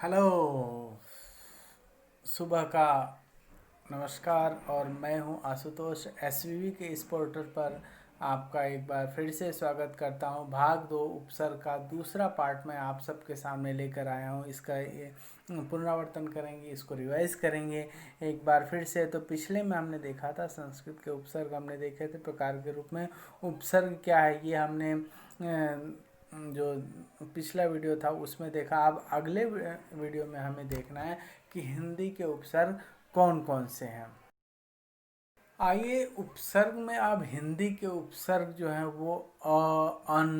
Hello. सुबह का नमस्कार। और मैं हूं आशुतोष। एसवीवी के इस पोर्टल पर आपका एक बार फिर से स्वागत करता हूं। भाग दो उपसर्ग का दूसरा पार्ट मैं आप सबके सामने लेकर आया हूं। इसका ये पुनरावर्तन करेंगे, इसको रिवाइज करेंगे एक बार फिर से। तो पिछले में हमने देखा था संस्कृत के उपसर्ग हमने देखे थे प्रकार के रूप में। उपसर्ग क्या है ये हमने जो पिछला वीडियो था उसमें देखा। अब अगले वीडियो में हमें देखना है कि हिंदी के उपसर्ग कौन कौन से हैं। आइए उपसर्ग में अब हिंदी के उपसर्ग जो हैं वो अन।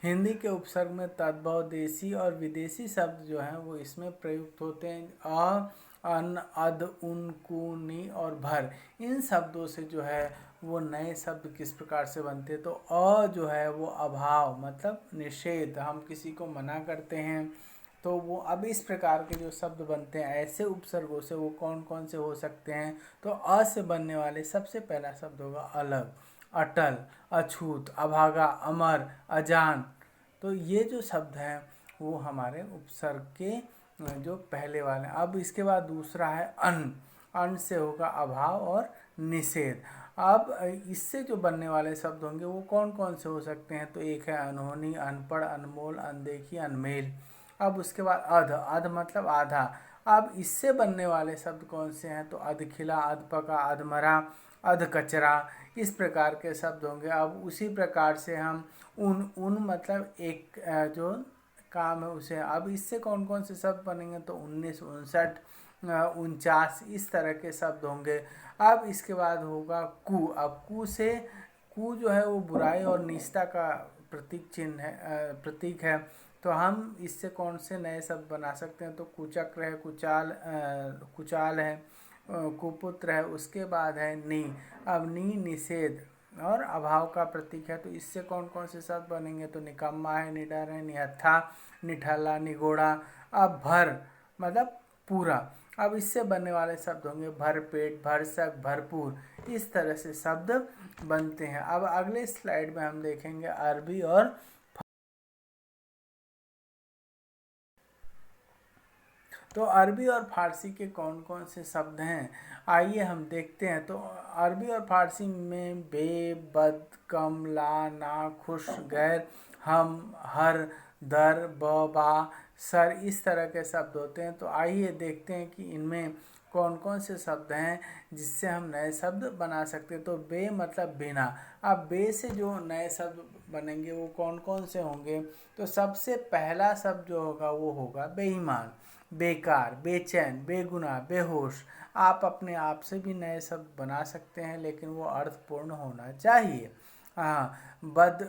हिंदी के उपसर्ग में तद्भव देशी और विदेशी शब्द जो हैं वो इसमें प्रयुक्त होते हैं। अन, अद, उन, कु, नी और भर। इन शब्दों से जो है वो नए शब्द किस प्रकार से बनते हैं। तो जो है वो अभाव मतलब निषेध, हम किसी को मना करते हैं तो वो अब इस प्रकार के जो शब्द बनते हैं ऐसे उपसर्गों से वो कौन कौन से हो सकते हैं। तो अ से बनने वाले सबसे पहला शब्द होगा अलग, अटल, अछूत, अभागा, अमर, अजान। तो ये जो शब्द हैं वो हमारे उपसर्ग के जो पहले वाले। अब इसके बाद दूसरा है अन। अन से होगा अभाव और निषेध। अब इससे जो बनने वाले शब्द होंगे वो कौन कौन से हो सकते हैं। तो एक है अनहोनी, अनपढ़, अनमोल, अनदेखी, अनमेल। अब उसके बाद अध। अध मतलब आधा। अब इससे बनने वाले शब्द कौन से हैं। तो अधखिला, अधपका, अधमरा, अध कचरा। इस प्रकार के शब्द होंगे। अब उसी प्रकार से हम उन उन मतलब एक जो काम है उसे। अब इससे कौन कौन से शब्द बनेंगे। तो 19, 59, 49 इस तरह के शब्द होंगे। अब इसके बाद होगा कु। अब कु से, कु जो है वो बुराई और नीचता का प्रतीक चिन्ह है, प्रतीक है। तो हम इससे कौन से नए शब्द बना सकते हैं। तो कुचक्र है, कुचाल है, कुपुत्र है। उसके बाद है नी। अब नी निषेध और अभाव का प्रतीक है। तो इससे कौन कौन से शब्द बनेंगे। तो निकम्मा है, निडर है, निहत्था, निठाला, निगोड़ा। अब भर मतलब पूरा। अब इससे बनने वाले शब्द होंगे भरपेट, भरसक, भरपूर। इस तरह से शब्द बनते हैं। अब अगले स्लाइड में हम देखेंगे अरबी और तो अरबी और फारसी के कौन कौन से शब्द हैं आइए हम देखते हैं। तो अरबी और फारसी में बे, बद, कम, ला, ना, खुश, गैर, हम, हर, दर, ब, बा, सर इस तरह के शब्द होते हैं। तो आइए देखते हैं कि इनमें कौन कौन से शब्द हैं जिससे हम नए शब्द बना सकते हैं। तो बे मतलब बिना। अब बे से जो नए शब्द बनेंगे वो कौन कौन से होंगे। तो सबसे पहला शब्द जो होगा वो होगा बेईमान, बेकार, बेचैन, बेगुनाह, बेहोश। आप अपने आप से भी नए शब्द बना सकते हैं लेकिन वो अर्थपूर्ण होना चाहिए। हाँ, बद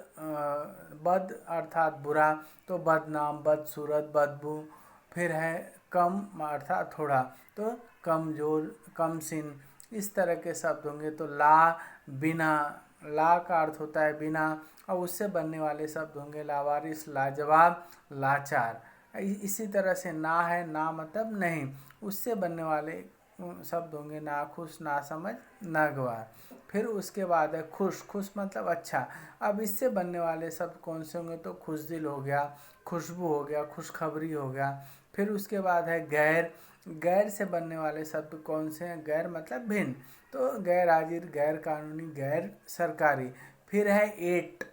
अर्थात बुरा। तो बदनाम, बदसूरत, बदबू। फिर है कम अर्थात थोड़ा। तो कमजोर, कमसिन। इस तरह के शब्द होंगे। तो ला, बिना। ला का अर्थ होता है बिना और उससे बनने वाले शब्द होंगे लावारिस, लाजवाब, लाचार। इसी तरह से ना है, ना मतलब नहीं, उससे बनने वाले शब्द होंगे नाखुश, नासमझ, नागवार। फिर उसके बाद है खुश। खुश मतलब अच्छा। अब इससे बनने वाले शब्द कौन से होंगे। तो खुशदिल हो गया, खुशबू हो गया, खुशखबरी हो गया। फिर उसके बाद है गैर। गैर से बनने वाले शब्द कौन से हैं। गैर मतलब भिन्न। तो गैर हाजिर, गैर कानूनी, गैर सरकारी। फिर है एट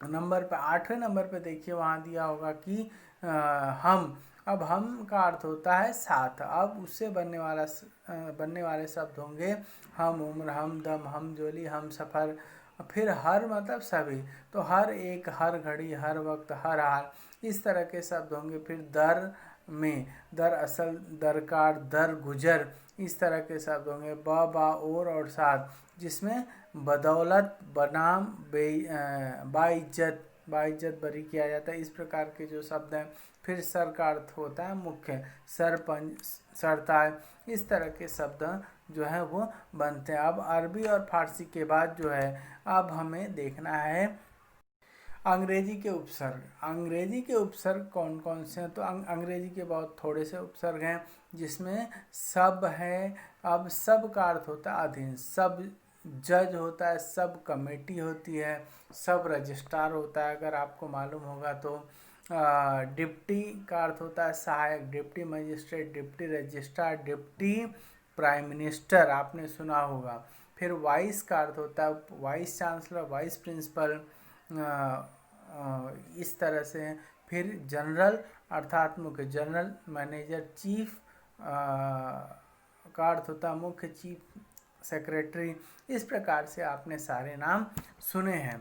नंबर पे, 8वें नंबर पे देखिए वहाँ दिया होगा कि हम। अब हम का अर्थ होता है साथ। अब उससे बनने वाले शब्द होंगे हम उम्र, हम दम, हम जोली, हम सफ़र। फिर हर मतलब सभी। तो हर एक, हर घड़ी, हर वक्त, हर हाल। इस तरह के शब्द होंगे। फिर दर में, दर असल, दरकार, दर गुजर। इस तरह के शब्द होंगे। ब, बा, और साथ, जिसमें बदौलत, बनाम, बाइज्जत, बाइज्जत बरी किया जाता है। इस प्रकार के जो शब्द हैं। फिर सर का अर्थ होता है मुख्य, सरपंच, सरताज। इस तरह के शब्द जो है वो बनते हैं। अब अरबी और फारसी के बाद जो है अब हमें देखना है अंग्रेजी के उपसर्ग। अंग्रेजी के उपसर्ग कौन कौन से हैं। तो अंग्रेजी के बहुत थोड़े से उपसर्ग हैं जिसमें सब है। अब सब का अर्थ होता है अधीन। सब जज होता है, सब कमेटी होती है, सब रजिस्ट्रार होता है अगर आपको मालूम होगा तो। डिप्टी का अर्थ होता है सहायक, deputy magistrate, deputy registrar, deputy prime minister आपने सुना होगा। फिर वाइस का अर्थ होता है वाइस चांसलर, वाइस प्रिंसिपल, इस तरह से। फिर जनरल अर्थात मुख्य, जनरल मैनेजर, चीफ का अर्थ होता है मुख्य, चीफ सेक्रेटरी। इस प्रकार से आपने सारे नाम सुने हैं।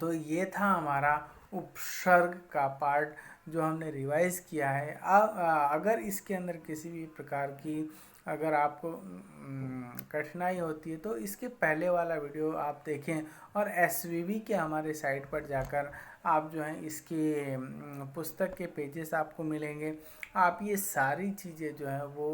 तो ये था हमारा उपसर्ग का पार्ट जो हमने रिवाइज किया है। अगर इसके अंदर किसी भी प्रकार की अगर आपको कठिनाई होती है तो इसके पहले वाला वीडियो आप देखें, और एसवीवी के हमारे साइट पर जाकर आप जो है इसके पुस्तक के पेजेस आपको मिलेंगे। आप ये सारी चीज़ें जो है वो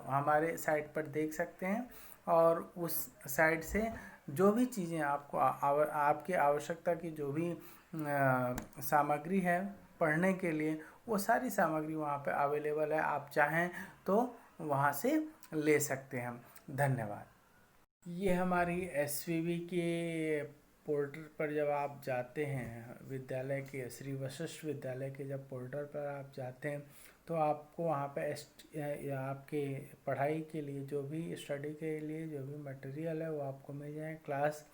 हमारे साइट पर देख सकते हैं, और उस साइट से जो भी चीज़ें आपको आपकी आवश्यकता की जो भी सामग्री है पढ़ने के लिए, वो सारी सामग्री वहाँ पे अवेलेबल है। आप चाहें तो वहाँ से ले सकते हैं। धन्यवाद। ये हमारी एसवीवी के पोर्टल पर जब आप जाते हैं, विद्यालय के श्री वशिष्ठ विद्यालय के जब पोर्टल पर आप जाते हैं तो आपको वहाँ पे आपके पढ़ाई के लिए जो भी स्टडी के लिए जो भी मटेरियल है वो आपको मिल जाए। क्लास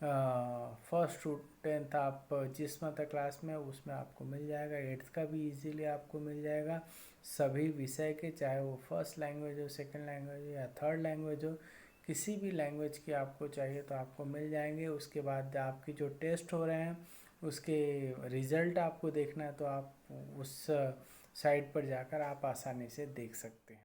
फर्स्ट टू 10th आप जिस मतलब क्लास में उसमें आपको मिल जाएगा। 8th का भी इजीली आपको मिल जाएगा। सभी विषय के, चाहे वो फर्स्ट लैंग्वेज हो, सेकंड लैंग्वेज हो या थर्ड लैंग्वेज हो, किसी भी लैंग्वेज की आपको चाहिए तो आपको मिल जाएंगे। उसके बाद आपकी जो टेस्ट हो रहे हैं उसके रिज़ल्ट आपको देखना है तो आप उस साइट पर जाकर आप आसानी से देख सकते हैं।